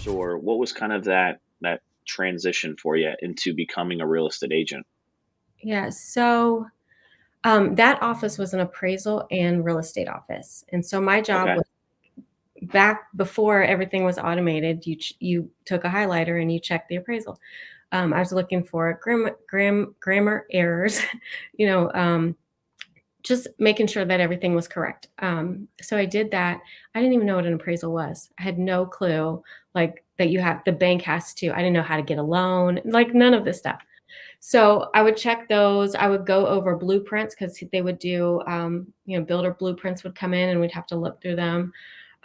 years, or what was kind of that transition for you into becoming a real estate agent? Yeah. So that office was an appraisal and real estate office. And so my job Okay. was back before everything was automated. You took a highlighter and you checked the appraisal. I was looking for grammar errors, you know, just making sure that everything was correct. So I did that. I didn't even know what an appraisal was. I had no clue, like that the bank has to. I didn't know how to get a loan, like none of this stuff. So I would check those. I would go over blueprints because they would do, builder blueprints would come in and we'd have to look through them.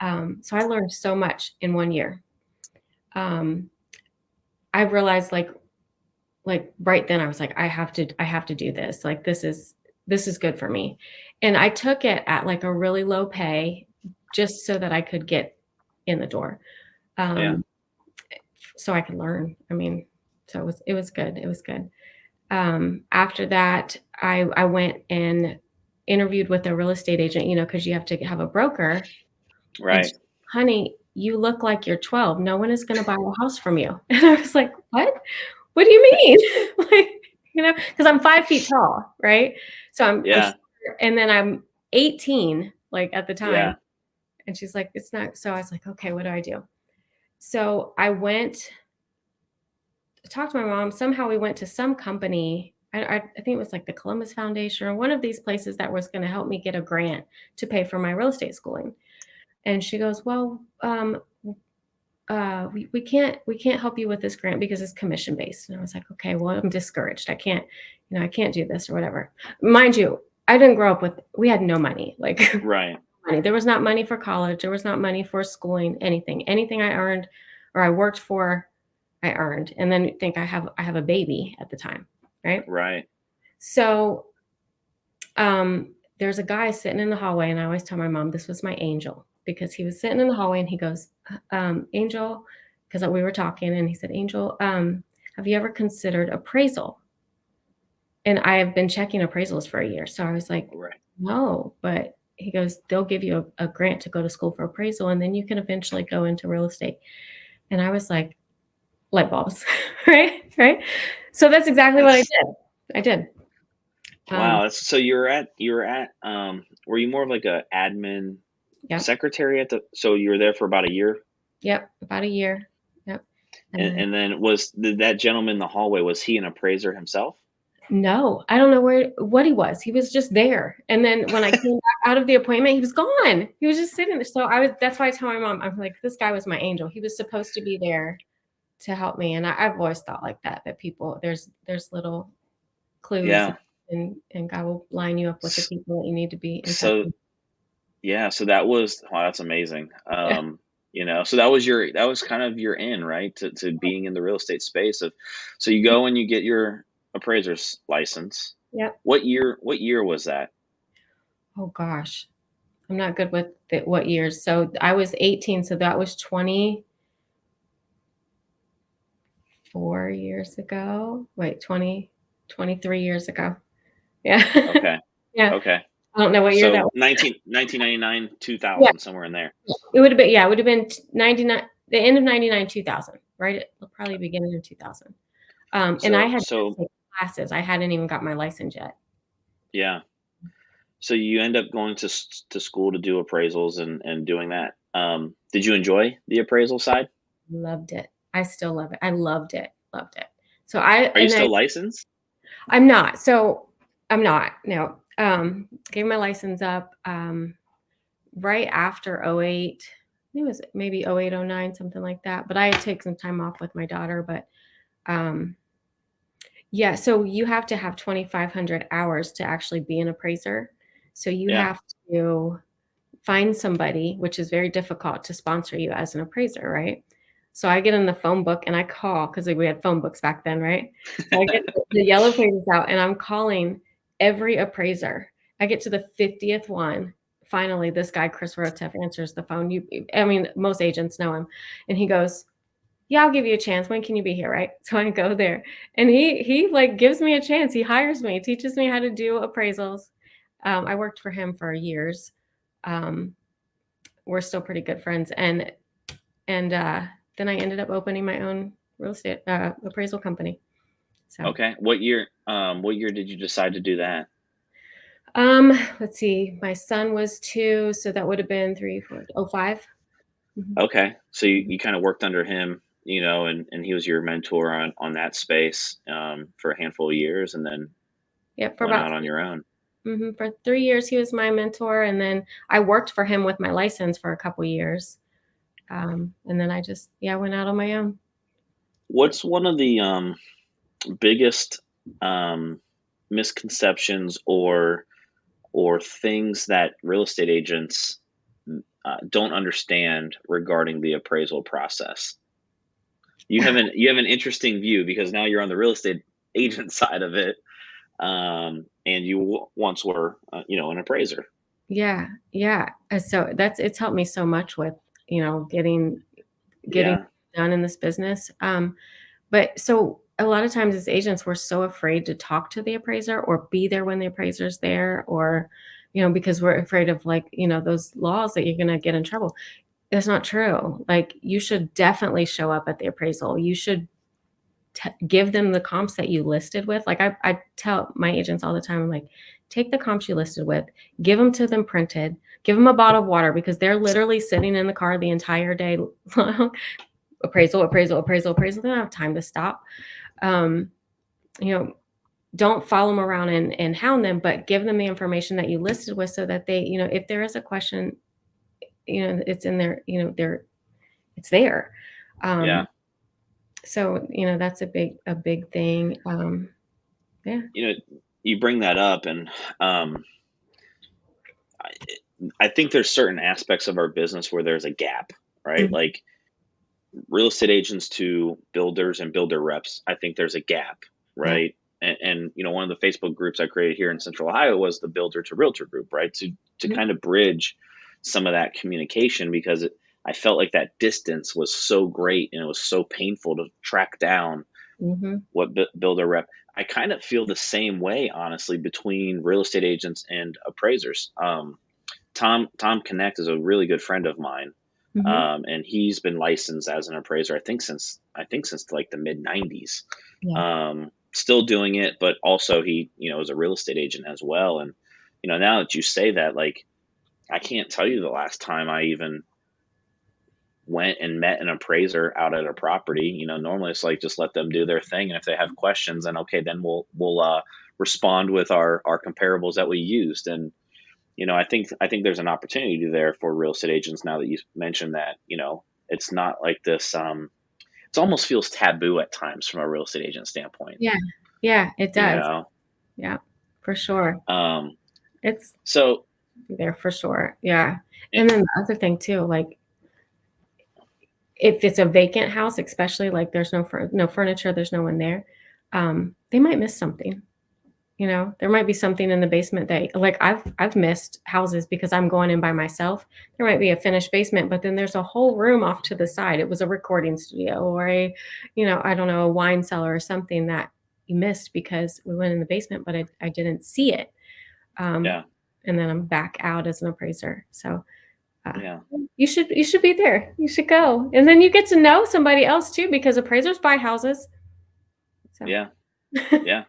So I learned so much in 1 year. Um, I realized like right then I was like, I have to do this. Like this is good for me. And I took it at like a really low pay just so that I could get in the door. Yeah. Um, so I could learn. I mean, so it was good. It was good. After that, I went and interviewed with a real estate agent, because you have to have a broker. And she, Right. honey, you look like you're 12. No one is going to buy a house from you. And I was like, what? What do you mean? Like, because I'm 5 feet tall, right? So I'm Yeah. short, and then I'm 18, like at the time. Yeah. And she's like, it's not. So I was like, okay, what do I do? So I went talked to my mom. Somehow we went to some company. I think it was like the Columbus Foundation or one of these places that was going to help me get a grant to pay for my real estate schooling. And she goes, well, we can't help you with this grant because it's commission based. And I was like, okay, well, I'm discouraged. I can't do this or whatever. Mind you, I didn't grow up we had no money. Like Right. money. There was not money for college. There was not money for schooling, anything I earned or I worked for, I earned. And then think I have a baby at the time, right? Right. So there's a guy sitting in the hallway, and I always tell my mom this was my angel because he was sitting in the hallway and he goes, Angel, because we were talking, and he said, Angel, have you ever considered appraisal? And I have been checking appraisals for a year. So I was like, Right. no, but he goes, they'll give you a grant to go to school for appraisal, and then you can eventually go into real estate. And I was like, light bulbs, right? Right. So that's exactly what I That's did. I did. Um, wow. So were you more of like a admin yeah. secretary so you were there for about a year? Yep. About a year. Yep. And And then, and then that gentleman in the hallway, was he an appraiser himself? no, I don't know what he was. He was just there. And then when I came back out of the appointment, he was gone. He was just sitting there. So that's why I tell my mom, I'm like, this guy was my angel. He was supposed to be there to help me. And I've always thought like that people, there's little clues, Yeah. and God will line you up with the S- people that you need to be in touch So with. yeah, so that was wow, that's amazing. Yeah. So that was kind of your in, right? To being in the real estate space of so you go and you get your appraiser's license. Yep. What year was that? Oh gosh. I'm not good with what years. So I was 18, so that was 24 years ago. Wait, 23 years ago. Yeah. Okay. Yeah. Okay. I don't know what year that So was. 1999, Yeah. 2000, somewhere in there. It would have been, yeah, it would have been 99, the end of 99, 2000, right? Probably beginning of 2000. And I So had so to take classes. I hadn't even got my license yet. yeah. So you end up going to school to do appraisals and doing that. Did you enjoy the appraisal side? Loved it. I still love it. I loved it. Loved it. So I Are you and then still licensed? I'm not. So I'm not. No. Gave my license up right after '08. I think it was maybe '08, '09, something like that. But I had taken some time off with my daughter. But um, yeah, so you have to have 2,500 hours to actually be an appraiser. So you Yeah. have to find somebody, which is very difficult to sponsor you as an appraiser, right? So I get in the phone book and I call because we had phone books back then, right? So I get the yellow pages out and I'm calling every appraiser. I get to the 50th one. Finally, this guy, Chris Rotef, answers the phone. I mean, most agents know him. And he goes, yeah, I'll give you a chance. When can you be here? Right. So I go there and he like gives me a chance. He hires me, teaches me how to do appraisals. I worked for him for years. Um, we're still pretty good friends. And then I ended up opening my own real estate appraisal company. So, Okay. What year did you decide to do that? let's see, my son was 2, so that would have been 3, 4, oh, 05. Mhm. Okay. So you, Mhm. you kind of worked under him, and he was your mentor on that space for a handful of years, and then Yep, went out on your own. for 3 years he was my mentor, and then I worked for him with my license for a couple years. And then I just, yeah, went out on my own. What's one of the biggest um, misconceptions or things that real estate agents don't understand regarding the appraisal process? You have an interesting view because now you're on the real estate agent side of it, and you once were, an appraiser. Yeah, yeah. So it's helped me so much with, getting Yeah, done in this business. But so a lot of times as agents, we're so afraid to talk to the appraiser or be there when the appraiser's there, or, because we're afraid of, like, those laws that you're gonna get in trouble. It's not true. Like, you should definitely show up at the appraisal. You should give them the comps that you listed with. Like, I tell my agents all the time, I'm like, take the comps you listed with, give them to them printed, give them a bottle of water because they're literally sitting in the car the entire day long. Appraisal, appraisal, appraisal, appraisal. They don't have time to stop. Um, you know, don't follow them around and hound them, but give them the information that you listed with so that they, if there is a question, it's in there, it's there. yeah. Um, so, that's a big thing. Yeah. You know, you bring that up, and um, I, I think there's certain aspects of our business where there's a gap, right? Mhm. Like real estate agents to builders and builder reps. I think there's a gap, Yeah. right? And one of the Facebook groups I created here in Central Ohio was the builder to realtor group, right? To Mhm. kind of bridge some of that communication because I felt like that distance was so great and it was so painful to track down Mhm. what builder rep. I kind of feel the same way, honestly, between real estate agents and appraisers. Tom Connect is a really good friend of mine, Mhm. and he's been licensed as an appraiser. I think since like the mid '90s. Yeah. Still doing it, but also he is a real estate agent as well. And now that you say that, like I can't tell you the last time I even went and met an appraiser out at a property. Normally it's like just let them do their thing, and if they have questions, then okay, then we'll respond with our comparables that we used. And I think there's an opportunity there for real estate agents now that you mentioned that. It's not like this. It almost feels taboo at times from a real estate agent standpoint. Yeah. Yeah, it You does. know. Yeah, for sure. Um, It's so there for sure. Yeah. eh, And then the other thing too, like, if it's a vacant house, especially, like, there's no furniture, there's no one there, they might miss something. There might be something in the basement that, like, I've missed houses because I'm going in by myself. There might be a finished basement, but then there's a whole room off to the side. It was a recording studio or I don't know, a wine cellar or something that you missed because we went in the basement, but I didn't see it. Um, yeah, and then I'm back out as an appraiser. So uh, yeah, you should be there. You should go, and then you get to know somebody else too because appraisers buy houses. So. yeah, yeah.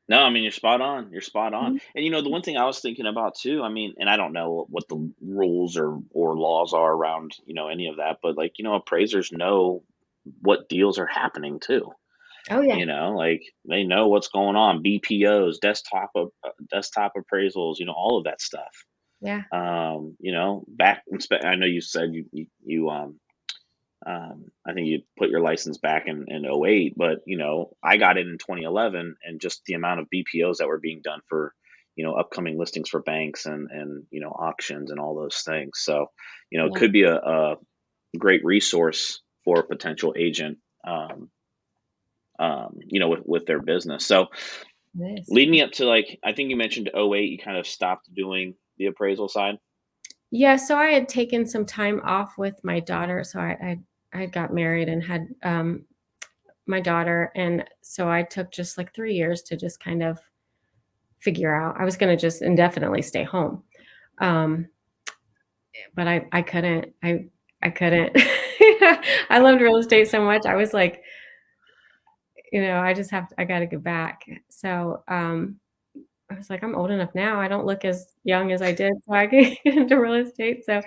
No, I mean you're spot on. You're spot on. Mhm. And the one thing I was thinking about too, I mean, and I don't know what the rules or laws are around, any of that, but like, appraisers know what deals are happening too. Oh yeah, Like they know what's going on, BPOs, desktop appraisals, all of that stuff. yeah, I know you said I think you put your license back in '08, but I got it in 2011, and just the amount of BPOs that were being done for upcoming listings for banks and auctions and all those things. So it yeah. could be a great resource for a potential agent, with their business. So It is. lead me up to, like, I think you mentioned '08, you kind of stopped doing the appraisal side. Yeah, so I had taken some time off with my daughter. So I got married and had my daughter, and so I took just like 3 years to just kind of figure out. I was going to just indefinitely stay home, um, but I couldn't. I couldn't. I loved real estate so much. I was like, I gotta go back. So, I was like, I'm old enough now. I don't look as young as I did, so I can get into real estate. So,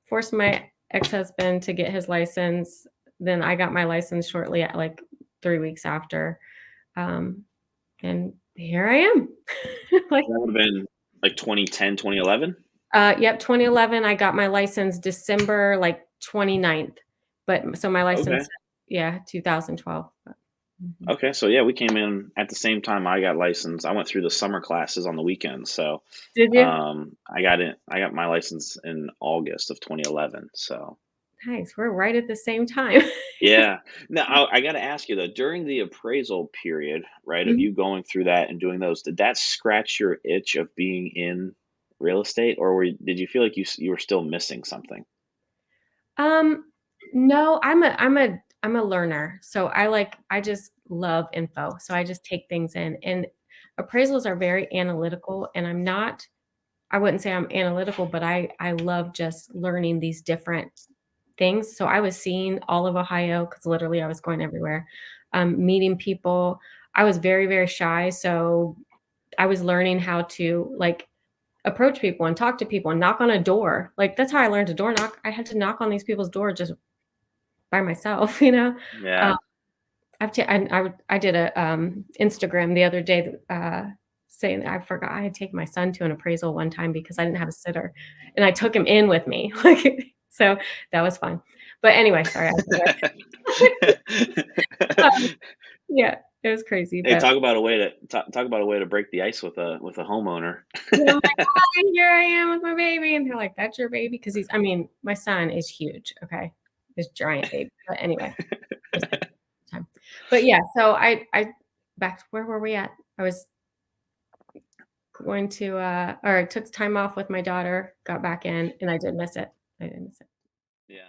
forced my ex-husband to get his license. Then I got my license shortly at like 3 weeks after. Um, and here I am. Like, That would have been like 2010, 2011. yep, 2011, I got my license December like 29th. But so my Okay. license, yeah, 2012. Mhm. Okay. So yeah, we came in at the same time I got licensed. I went through the summer classes on the weekends. So Did you? I got my license in August of 2011. So Nice. We're right at the same time. yeah. Now I got to ask you though, during the appraisal period, right, of Mhm. you going through that and doing those, did that scratch your itch of being in real estate, or did you feel like you were still missing something? Um, no, I'm a learner. So I just love info. So I just take things in. And appraisals are very analytical, and I wouldn't say I'm analytical, but I love just learning these different things. So I was seeing all of Ohio because literally I was going everywhere. Meeting people. I was very, very shy. So I was learning how to like approach people and talk to people and knock on a door. Like that's how I learned to door knock. I had to knock on these people's door just by myself, you know? Uh, Yeah. I did a, Instagram the other day, saying that I forgot I had taken my son to an appraisal one time because I didn't have a sitter, and I took him in with me, like, so that was fun. But anyway, sorry, I digress. Um, yeah, it was crazy, Hey, but talk about a way to break the ice with a homeowner. yeah, I'm like, "Hi, here I am with my baby," and they're like, "That's your baby?" Because my son is huge, okay? This giant baby, but anyway, just time. But yeah, so I back to where were we at? I was going to, or I took time off with my daughter, got back in, and I did miss it. I did miss it. Yeah.